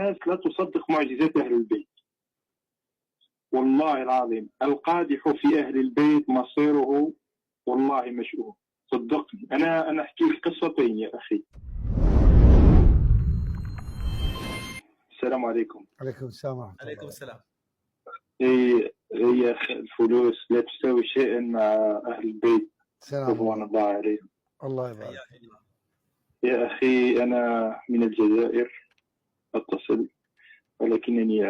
الناس لا تصدق معجزات أهل البيت. والله العظيم القادح في أهل البيت مصيره والله مشؤوم، صدقني. أنا أحكي لك قصتين يا أخي. السلام عليكم. عليكم السلام ورحمة الله. عليكم السلام. هي الفلوس لا تساوي شيئا مع أهل البيت رضوان الله عليهم. الله يبارك. يا أخي أنا من الجزائر أتصل، ولكنني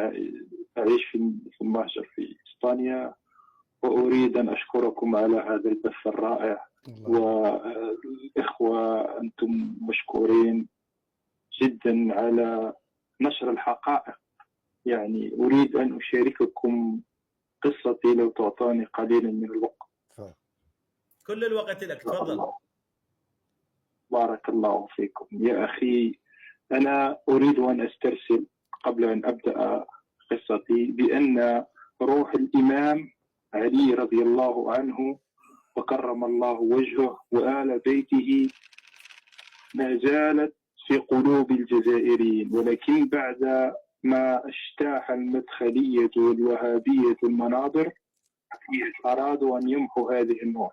أعيش في المهجر في إسبانيا، وأريد أن أشكركم على هذا البث الرائع. والإخوة أنتم مشكورين جدا على نشر الحقائق. يعني أريد أن أشارككم قصتي لو تعطاني قليلا من الوقت. كل الوقت لك، تفضل. بارك الله فيكم. يا أخي أنا أريد أن أسترسل قبل أن أبدأ قصتي بأن روح الإمام علي رضي الله عنه وكرم الله وجهه وآل بيته ما زالت في قلوب الجزائريين، ولكن بعد ما اجتاح المدخلية والوهابية المناظر أرادوا أن يمحوا هذه النور.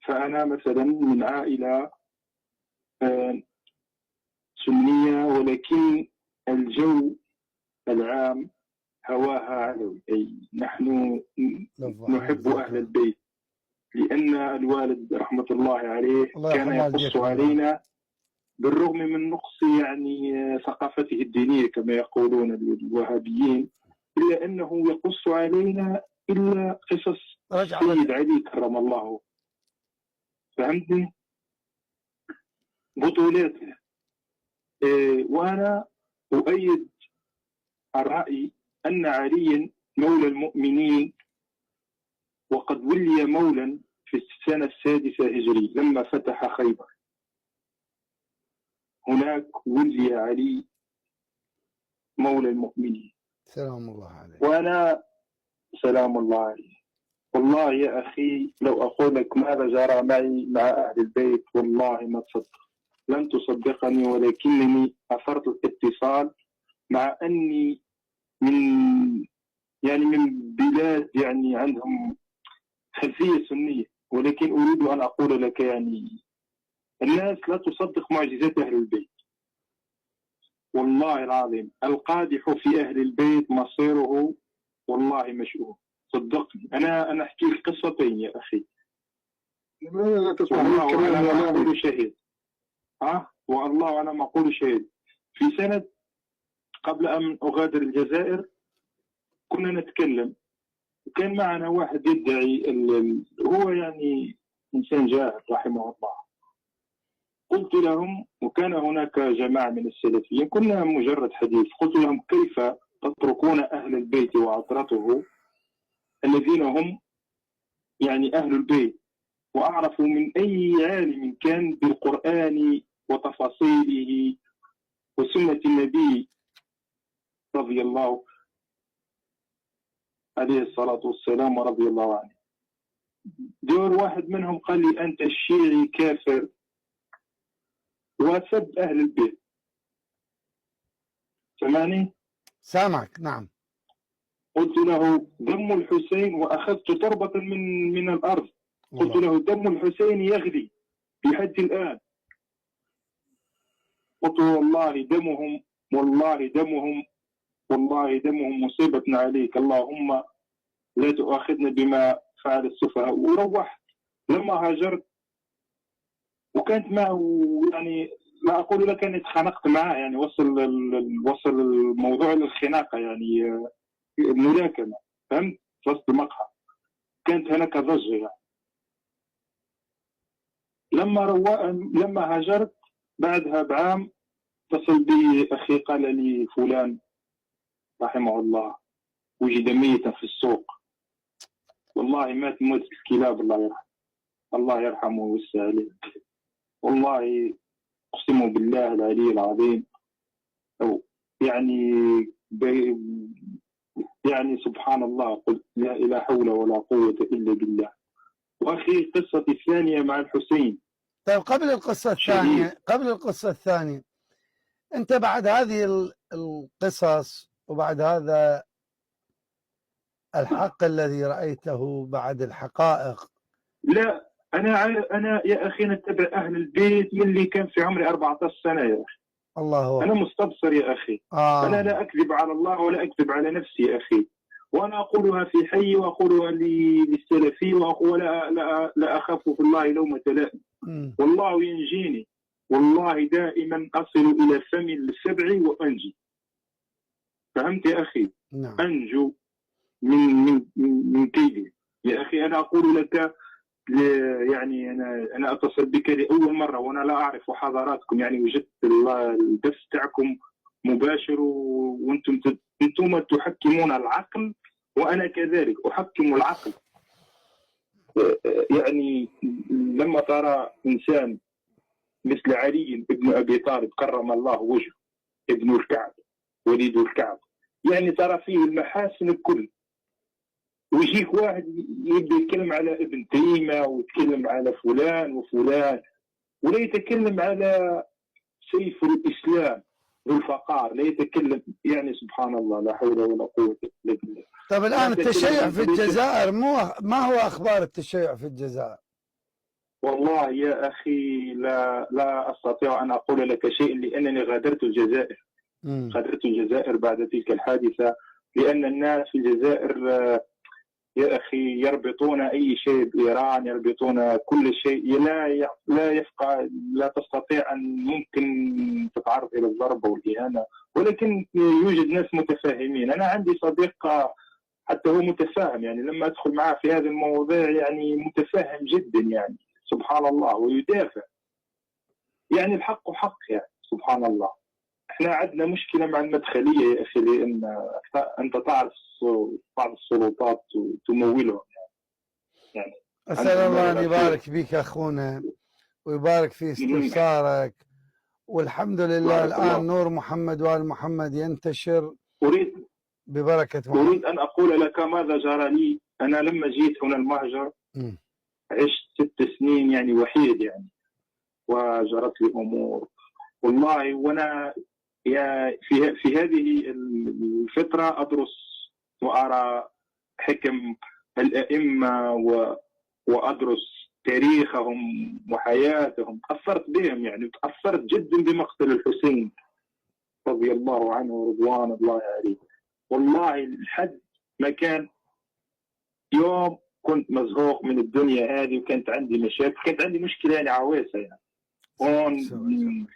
فأنا مثلا من عائلة سنية، ولكن الجو العام هواها علوي، أي نحن نحب أهل البيت، لأن الوالد رحمة الله عليه كان يقص علينا بالرغم من نقص يعني ثقافته الدينية كما يقولون الوهابيين، إلا أنه يقص علينا إلا قصص السيد علي كرم الله، فهمتني؟ بطولاته. وأنا أؤيد الرأي أن عليا مولى المؤمنين، وقد ولي مولا في السنة 6 هجري لما فتح خيبر. هناك ولي علي مولى المؤمنين سلام الله عليه. وأنا سلام الله عليه. والله يا أخي لو أقول لك ماذا جرى معي مع أهل البيت والله ما تصدق، لن تصدقني، ولكنني أثرت الاتصال مع أني من بلاد يعني عندهم خلفية سنية، ولكن أريد أن أقول لك يعني الناس لا تصدق معجزات أهل البيت. والله العظيم القادح في أهل البيت مصيره والله مشؤوم، صدقني. أنا أحكي لك قصتين يا أخي. والله على ما أقول شهيد. والله على ما أقول شهيد. في سنة قبل أن أغادر الجزائر كنا نتكلم، وكان معنا واحد يدعي هو يعني إنسان جاهل رحمه الله. قلت لهم، وكان هناك جماعة من السلفيين، كنا مجرد حديث، قلت لهم كيف تتركون أهل البيت وعطرته الذين هم يعني أهل البيت وأعرفوا من أي عالم كان بالقرآن وتفاصيله وسنة النبي رضي الله عليه الصلاة والسلام ورضي الله عنه. دور واحد منهم قال لي أنت الشيعي كافر وسب أهل البيت. سمعني؟ سامعك. نعم. قلت له دم الحسين، وأخذت ضربة من الأرض. قلت له دم الحسين يغلي بحد الآن. قلت والله دمهم مصيبة عليك، اللهم لا تؤاخذنا بما فعل السفهاء. وروحت. لما هاجرت وكانت معه يعني لا أقول لك أني اتخانقت معه، يعني وصل الموضوع للخناقة، يعني الملاكمة، فهمت؟ وسط المقهى كانت هناك ضجة يعني. لما هاجرت بعدها بعام اتصل بي أخي قال لي فلان رحمه الله وجد ميتا في السوق. والله مات موت الكلاب، الله يرحمه ويوسع عليه. والله أقسم بالله العلي العظيم، يعني سبحان الله، قلت لا حول ولا قوة إلا بالله. وأخي قصتي الثانية مع الحسين. طيب قبل القصة الثانية أنت بعد هذه القصص وبعد هذا الحق الذي رأيته بعد الحقائق. لا، أنا يا أخي نتبع أهل البيت من اللي كان في عمري 14 سنة يا أخي. الله أنا مستبصر يا أخي. أنا لا أكذب على الله ولا أكذب على نفسي يا أخي، وأنا أقولها في حي وأقولها للسلفي، ولا لا أخاف في الله لومة لائم. والله ينجيني، والله دائما أصل إلى فم السبع وأنجي. فهمت يا أخي؟ نعم. أنجو من كيده يا أخي. أنا أقول لك يعني أنا أتصل بك لأول مرة، وأنا لا أعرف حضراتكم، يعني وجدت الدرس تاعكم مباشر، وأنتم تحكمون العقل، وأنا كذلك أحكم العقل. يعني لما ترى إنسان مثل علي ابن أبي طالب كرم الله وجهه، ابن الكعب، وليد الكعب، يعني ترى فيه المحاسن الكل، ويجيك واحد يبدا يتكلم على ابن تيمة ويتكلم على فلان وفلان، ولا يتكلم على سيف الإسلام ذو الفقار، لا يتكلم، يعني سبحان الله، لا حول ولا قوة إلا بالله. طب الآن التشيع في الجزائر ما هو أخبار التشيع في الجزائر؟ والله يا أخي لا أستطيع أن أقول لك شيء، لأنني غادرت الجزائر. غادرت الجزائر بعد تلك الحادثة، لأن الناس في الجزائر يا أخي يربطون أي شيء بإيران، يربطون كل شيء، لا يفقى، لا تستطيع أن ممكن تتعرض إلى الضرب والإهانة، ولكن يوجد ناس متفاهمين. أنا عندي صديق حتى هو متفاهم، يعني لما أدخل معه في هذه المواضيع يعني متفاهم جدا، يعني سبحان الله، ويدافع، يعني الحق حق، يعني سبحان الله. احنا عندنا مشكلة مع المدخلية يا أخي، لأن أنت تعرف بعض السلطات تمولهم، يعني أسأل الله أن يبارك بك أخونا ويبارك في استفسارك، والحمد لله الآن نور محمد وآل محمد ينتشر ببركة محمد. أريد أن أقول لك ماذا جرى لي. أنا لما جيت هنا المهجر عشت 6 سنين يعني وحيد، يعني وجرت لي أمور والله، وأنا في هذه الفترة أدرس وأرى حكم الأئمة وأدرس تاريخهم وحياتهم. تأثرت بهم، يعني تأثرت جدا بمقتل الحسين رضي الله عنه ورضوان الله عليه. والله لحد ما كان يوم كنت مزهوق من الدنيا هذه، وكانت عندي مشاكل، كانت عندي مشكلة يعني عويصة، يعني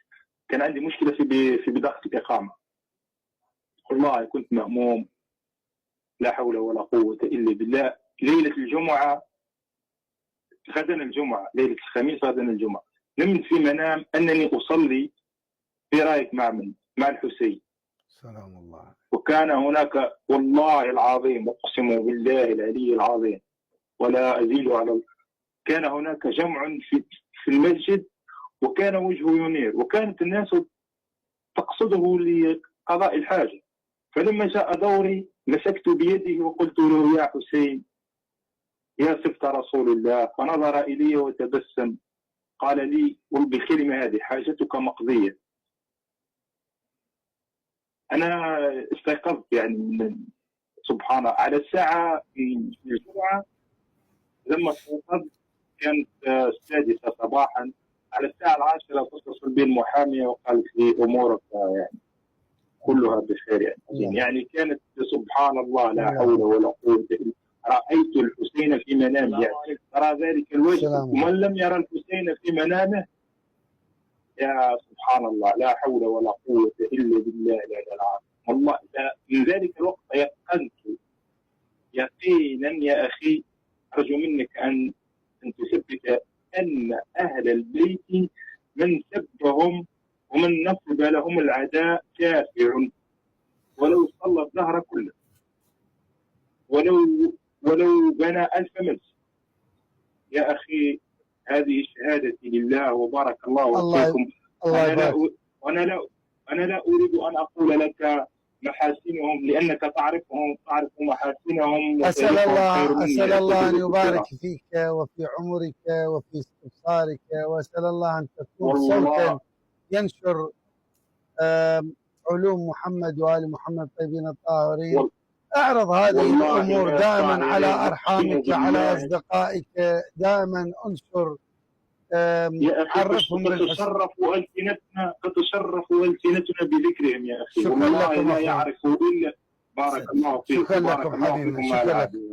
كان عندي مشكلة في بطاقة الإقامة. والله كنت مهموم، لا حول ولا قوة إلا بالله. ليلة الجمعة، غدا الجمعة، ليلة الخميس غدا الجمعة، نمت في منام أنني أصلي في راية مع الحسين. سلام الله. وكان هناك، والله العظيم أقسم بالله العلي العظيم ولا أزيد على، كان هناك جمع في المسجد، وكان وجهه ينير، وكانت الناس تقصده لقضاء الحاجة. فلما جاء دوري مسكت بيده وقلت له: يا حسين، يا سبط رسول الله. فنظر إلي وتبسم، قال لي بالكلمة هذه: حاجتك مقضية. أنا استيقظت يعني سبحان الله على الساعة في الجمعة، لما استيقظت كانت 6 صباحا. على الساعة 10 تتصل بي المحامية وقالت لي: أمورك يعني كلها بخير، يعني كانت سبحان الله، لا حول ولا قوة إلا بالله. رأيت الحسين في منامي، يعني ترى ذلك الوجه، ومن لم يرى الحسين في منامه، يا سبحان الله، لا حول ولا قوة إلا بالله العلي العظيم. والله من ذلك الوقت يقنت يقينا يا أخي، أرجو منك أن تثبت أن أهل البيت من سبهم ومن نصب لهم العداء كافر، ولو صلى الدهر كله، ولو بنى 1000 مسجد. يا أخي هذه شهادتي لله، وبارك الله فيكم. أنا لا أريد أن أقول لك محاسنهم، لأنك تعرف محاسنهم. أسأل الله أن يبارك فيك وفي عمرك وفي استبصارك، وأسأل الله أن تكون صوتا ينشر علوم محمد وآل محمد طيبين الطاهرين. اعرض هذه الأمور دائما على أرحامك، على أصدقائك، دائما انشر، عرفهم تتشرف ألسنتنا بذكرهم يا أخي، شكرا لكم لا يعرف إلا. بارك الله فيك. شكرا لكم حبيبنا، شكرا لكم.